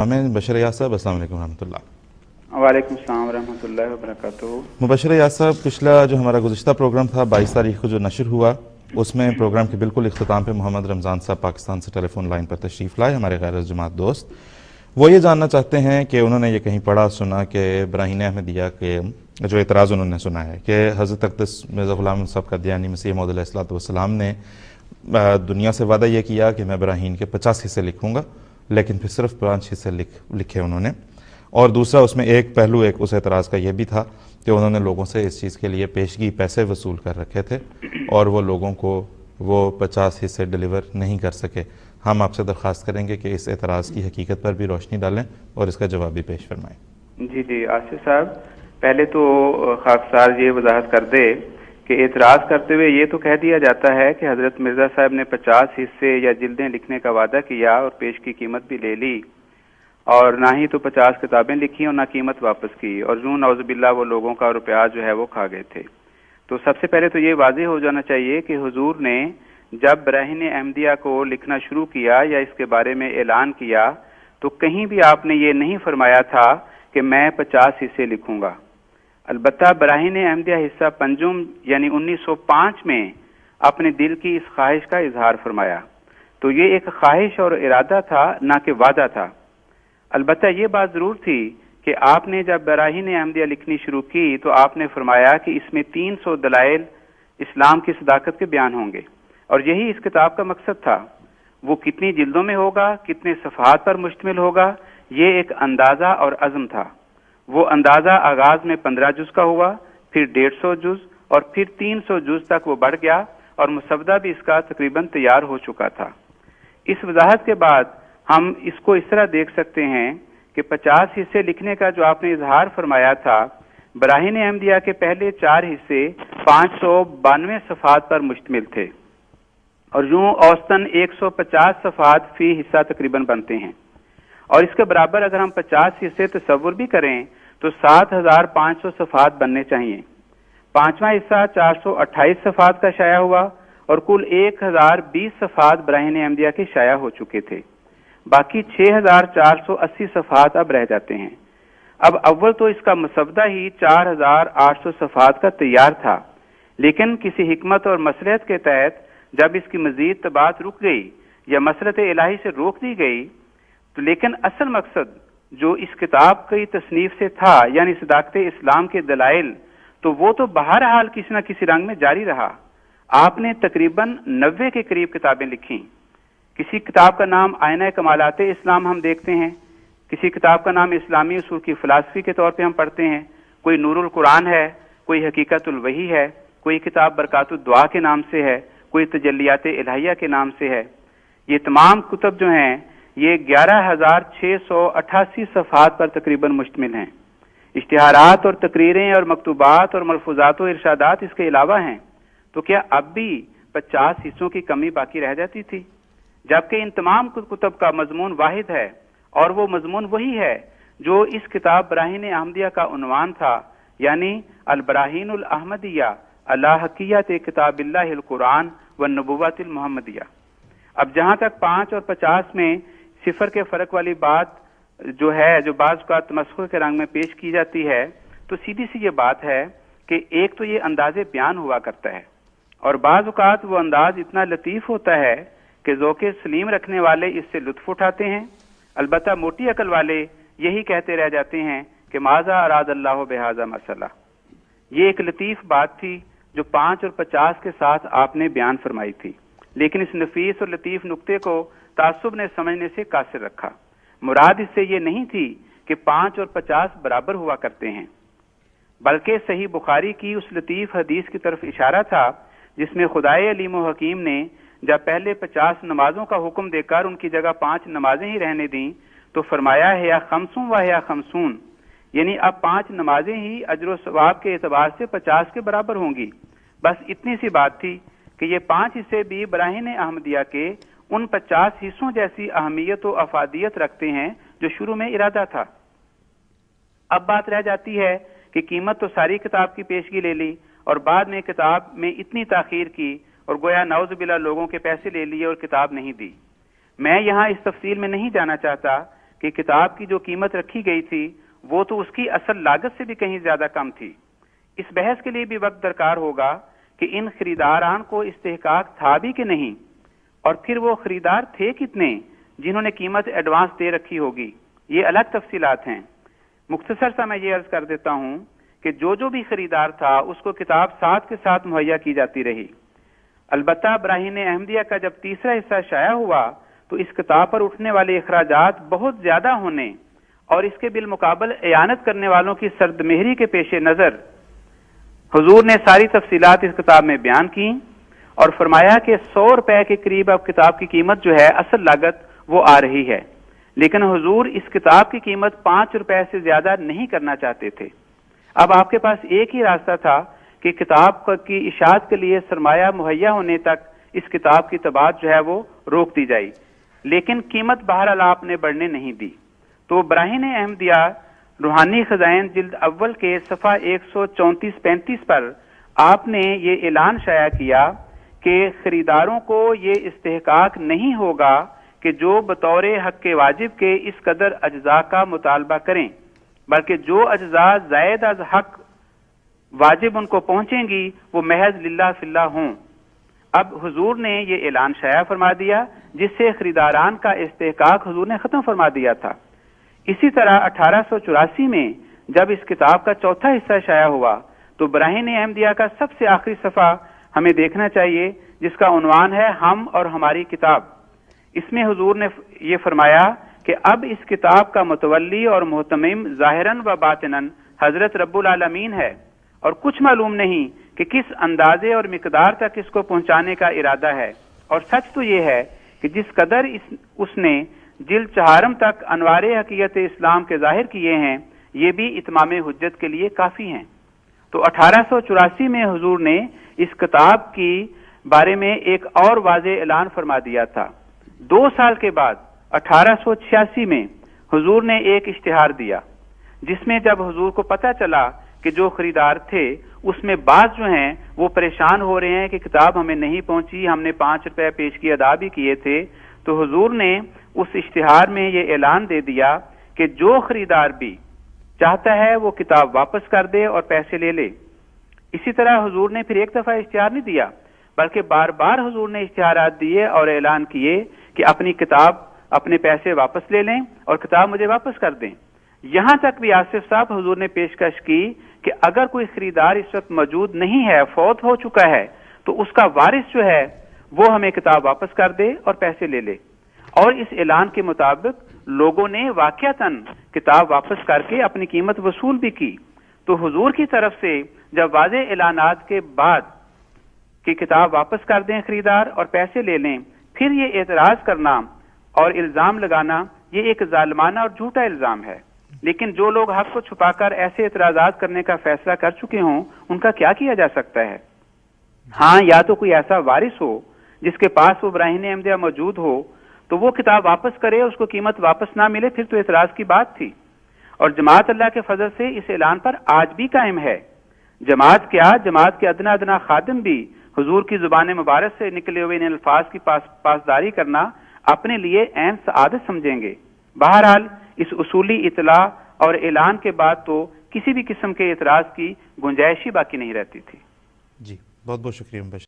मुबशर यास साहब, अस्सलाम वालेकुम रहमतुल्लाह। वालेकुम अस्सलाम रहमतुल्लाहि व बरकातुहू। मुबशर यास साहब, पिछला जो हमारा गुज़िश्ता प्रोग्राम था 22 तारीख को जो नशर हुआ, उसमें प्रोग्राम के बिल्कुल इख्तिताम पे मोहम्मद रमज़ान साहब पाकिस्तान से टेलीफोन लाइन पर तशरीफ़ लाए, हमारे गैर जमात दोस्त। वो ये जानना चाहते हैं कि उन्होंने ये कहीं पढ़ा सुना कि ब्राहीन अहमदिया के जो एतराज़ उन्होंने सुना है कि हज़रत अक़दस मिर्ज़ा ग़ुलाम साहब क़दियानी मसीह मौद अलैहिस्सलाम ने दुनिया से वादा ये किया कि मैं ब्राहीन के 50 हिस्से लिखूँगा, लेकिन फिर सिर्फ 5 हिस्से लिखे उन्होंने। और दूसरा उसमें एक पहलू एक उस एतराज़ का ये भी था कि उन्होंने लोगों से इस चीज़ के लिए पेशगी पैसे वसूल कर रखे थे और वो लोगों को वो 50 हिस्से डिलीवर नहीं कर सके। हम आपसे दरख्वास्त करेंगे कि इस एतराज़ की हकीकत पर भी रोशनी डालें और इसका जवाब भी पेश फरमाएं। जी जी, आसिफ साहब, पहले तो खाकसार ये वजाहत कर दे कि एतराज़ करते हुए ये तो कह दिया जाता है कि हज़रत मिर्ज़ा साहब ने 50 हिस्से या जिल्दें लिखने का वादा किया और पेश की कीमत भी ले ली, और ना ही तो 50 किताबें लिखी और ना कीमत वापस की, और यूं नौज़ुबिल्लाह वो लोगों का रुपया जो है वो खा गए थे। तो सबसे पहले तो ये वाज़ेह हो जाना चाहिए कि हुजूर ने जब ब्राहीन अहमदिया को लिखना शुरू किया या इसके बारे में ऐलान किया तो कहीं भी आपने ये नहीं फरमाया था कि मैं 50 हिस्से लिखूंगा। अलबत्ता ब्राहीन अहमदिया हिस्सा पंजुम यानी 1905 में अपने दिल की इस ख्वाहिश का इजहार फरमाया। तो ये एक ख्वाहिश और इरादा था, ना कि वादा था। अलबत्ता ये बात जरूर थी कि आपने जब ब्राहीन अहमदिया लिखनी शुरू की तो आपने फरमाया कि इसमें 300 दलाइल इस्लाम की सदाकत के बयान होंगे, और यही इस किताब का मकसद था। वो कितनी जिल्दों में होगा, कितने सफ़हात पर मुश्तमिल होगा, ये एक अंदाज़ा और अज़्म था। वो अंदाज़ा आगाज़ में 15 जुज़ का हुआ, फिर 150 जुज़ और फिर 300 जुज़ तक वो बढ़ गया, और मुसवदा भी इसका तकरीबन तैयार हो चुका था। इस वजाहत के बाद हम इसको इस तरह देख सकते हैं कि 50 हिस्से लिखने का जो आपने इजहार फरमाया था, ब्राहीन अहमदिया के पहले 4 हिस्से 592 सफ़हात पर मुश्तमिल थे, और यूं औसतन 150 सफ़हात फी हिस्सा तकरीबन बनते हैं। और इसके बराबर अगर हम 50 हिस्से तसव्वुर भी करें तो 7500 सफ़हात बनने चाहिए। 5वां हिस्सा 428 सफ़हात का शाया हुआ, और कुल 1020 सफ़हात ब्राहीन अहमदिया के शाया हो चुके थे। बाकी 6480 सफ़हात अब रह जाते हैं। अब अव्वल तो इसका मुसवदा ही 4800 सफ़हात का तैयार था, लेकिन किसी हिकमत और मसलहत के तहत जब इसकी मजीद तबात रुक गई या मसलहत इलाही से रोक दी गई, तो लेकिन असल मकसद जो इस किताब की तसनीफ से था, यानी सदाकत इस्लाम के दलाइल, तो वो तो बहरहाल किसी न किसी रंग में जारी रहा। आपने तकरीबन 90 के करीब किताबें लिखी। किसी किताब का नाम आईना कमालाते इस्लाम हम देखते हैं, किसी किताब का नाम इस्लामी उसूल की फ़िलासफ़ी के तौर पे हम पढ़ते हैं, कोई नूरुल कुरान है, कोई हकीकतुल वही है, कोई किताब बरकातुद दुआ के नाम से है, कोई तजल्लियात इलाहिया के नाम से है। ये तमाम कुतब जो हैं ये 11688 सफ़हात पर तकरीबन मुश्तमिल हैं। इश्तिहारात और तकरीरें और मकतूबात और मलफूजात और इरशादात इसके अलावा हैं। तो क्या अब भी 50 हिस्सों की कमी बाकी रह जाती थी, जबकि इन तमाम कुतब का मजमून वाहिद है, और वो मजमून वही है जो इस किताब ब्राहीन अहमदिया का उन्वान था, यानी अल ब्राहीनुल अहमदिया अला हकीयत किताबिल्लाहिल कुरान व नबुव्वतिल मुहम्मदिया। अब जहां तक 5 और 50 में सिफर के फर्क वाली बात जो है, जो बाज़ का तमस्खुर के रंग में पेश की जाती है, तो सीधी सी ये बात है कि एक तो ये अंदाज़े बयान हुआ करता है, और बाज़ औक़ात वो अंदाज इतना लतीफ़ होता है कि ज़ौक़े सलीम रखने वाले इससे लुत्फ़ उठाते हैं। अलबत्ता मोटी अकल वाले यही कहते रह जाते हैं कि माज़ा अरादल्लाहु बिहाज़ा मसला। ये एक लतीफ़ बात थी जो 5 और 50 के साथ आपने बयान फरमाई थी, लेकिन इस नफीस और लतीफ़ नुक्ते को तासुब ने समझने से कासिर रखा। मुराद इससे ये नहीं थी कि 5 और 50 बराबर हुआ करते हैं, बल्कि सही बुखारी की उस लतीफ़ हदीस की तरफ इशारा था जिसमें खुदाए अलीम व हकीम ने जब पहले 50 नमाजों का हुक्म देकर उनकी जगह 5 नमाजें ही रहने दी तो फरमाया है या खमसून व या खमसून, यानी अब 5 नमाजें ही अजर सवाब के एतबार से 50 के बराबर होंगी। बस इतनी सी बात थी कि ये 5 हिस्से भी ब्राहीन अहमदिया के उन 50 हिस्सों जैसी अहमियत व अफादियत रखते हैं जो शुरू में इरादा था। अब बात रह जाती है कि कीमत तो सारी किताब की पेशगी ले ली, और बाद में किताब में इतनी ताखीर की और गोया नौज़ बिल्ला लोगों के पैसे ले लिए और किताब नहीं दी। मैं यहाँ इस तफसील में नहीं जाना चाहता کہ کتاب کی جو قیمت رکھی گئی تھی وہ تو اس کی اصل لاگت سے بھی کہیں زیادہ کم تھی۔ اس بحث کے لیے بھی وقت درکار ہوگا کہ ان خریداران کو استحقاق تھا بھی کہ نہیں، اور پھر وہ خریدار تھے کتنے جنہوں نے قیمت ایڈوانس دے رکھی ہوگی، یہ الگ تفصیلات ہیں۔ مختصر سا میں یہ عرض کر دیتا ہوں کہ جو بھی خریدار تھا اس کو کتاب ساتھ کے ساتھ مہیا کی جاتی رہی۔ البتہ براہین احمدیہ کا جب تیسرا حصہ شائع ہوا تو اس کتاب پر اٹھنے والے اخراجات بہت زیادہ ہونے اور اس کے بالمقابل اعانت کرنے والوں کی سردمہری کے پیش نظر حضور نے ساری تفصیلات اس کتاب میں بیان کی اور فرمایا کہ 100 روپے کے قریب اب کتاب کی قیمت جو ہے اصل لاگت وہ آ رہی ہے، لیکن حضور اس کتاب کی قیمت 5 روپے سے زیادہ نہیں کرنا چاہتے تھے۔ اب آپ کے پاس ایک ہی راستہ تھا کہ کتاب کی اشاعت کے لیے سرمایہ مہیا ہونے تک اس کتاب کی طباعت جو ہے وہ روک دی جائے، لیکن قیمت بہرحال آپ نے بڑھنے نہیں دی۔ تو براہین احمدیہ روحانی خزائن جلد اول کے صفحہ 134-35 پر آپ نے یہ اعلان شائع کیا کہ خریداروں کو یہ استحقاق نہیں ہوگا کہ جو بطور حق واجب کے اس قدر اجزاء کا مطالبہ کریں، بلکہ جو اجزاء زائد از حق واجب ان کو پہنچیں گی وہ محض للہ فی اللہ ہوں۔ اب حضور نے یہ اعلان شائع فرما دیا جس سے خریداران کا استحقاق حضور نے ختم فرما دیا تھا۔ اسی طرح 1884 میں جب اس کتاب کا چوتھا حصہ شائع ہوا تو براہین احمدیہ کا سب سے آخری صفحہ ہمیں دیکھنا چاہیے جس کا عنوان ہے ہم اور ہماری کتاب۔ اس میں حضور نے یہ فرمایا کہ اب اس کتاب کا متولی اور محتمم ظاہراً و باطناً حضرت رب العالمین ہے، اور کچھ معلوم نہیں کہ کس اندازے اور مقدار تک اس کو پہنچانے کا ارادہ ہے، اور سچ تو یہ ہے کہ جس قدر اس نے جلد 4 تک انوار حقیقت اسلام کے ظاہر کیے ہیں یہ بھی اتمام حجت کے لیے کافی ہیں۔ تو 1884 میں حضور نے اس کتاب کی بارے میں ایک اور واضح اعلان فرما دیا تھا۔ 2 سال کے بعد 1886 میں حضور نے ایک اشتہار دیا جس میں جب حضور کو پتہ چلا کہ جو خریدار تھے اس میں بعض جو ہیں وہ پریشان ہو رہے ہیں کہ کتاب ہمیں نہیں پہنچی، ہم نے 5 روپے پیش کی ادا بھی کیے تھے، تو حضور نے اس اشتہار میں یہ اعلان دے دیا کہ جو خریدار بھی چاہتا ہے وہ کتاب واپس کر دے اور پیسے لے لے۔ اسی طرح حضور نے پھر ایک دفعہ اشتہار نہیں دیا بلکہ بار بار حضور نے اشتہارات دیے اور اعلان کیے کہ اپنی کتاب اپنے پیسے واپس لے لیں اور کتاب مجھے واپس کر دیں۔ یہاں تک بھی آصف صاحب حضور نے پیشکش کی کہ اگر کوئی خریدار اس وقت موجود نہیں ہے، فوت ہو چکا ہے، تو اس کا وارث جو ہے وہ ہمیں کتاب واپس کر دے اور پیسے لے لے۔ اور اس اعلان کے مطابق لوگوں نے واقعتاً کتاب واپس کر کے اپنی قیمت وصول بھی کی۔ تو حضور کی طرف سے جب واضح اعلانات کے بعد کہ کتاب واپس کر دیں خریدار اور پیسے لے لیں، پھر یہ اعتراض کرنا اور الزام لگانا یہ ایک ظالمانہ اور جھوٹا الزام ہے۔ لیکن جو لوگ حق کو چھپا کر ایسے اعتراضات کرنے کا فیصلہ کر چکے ہوں ان کا کیا کیا جا سکتا ہے؟ ہاں، یا تو کوئی ایسا وارث ہو جس کے پاس وہ براہین احمدیہ موجود ہو تو وہ کتاب واپس کرے، اس کو قیمت واپس نہ ملے، پھر تو اعتراض کی بات تھی۔ اور جماعت اللہ کے فضل سے اس اعلان پر آج بھی قائم ہے۔ جماعت کے ادنا ادنا خادم بھی حضور کی زبان مبارک سے نکلے ہوئے ان الفاظ کی پاسداری کرنا اپنے لیے عین سعادت سمجھیں گے۔ بہرحال اس اصولی اطلاع اور اعلان کے بعد تو کسی بھی قسم کے اعتراض کی گنجائش ہی باقی نہیں رہتی تھی۔ جی، بہت بہت شکریہ۔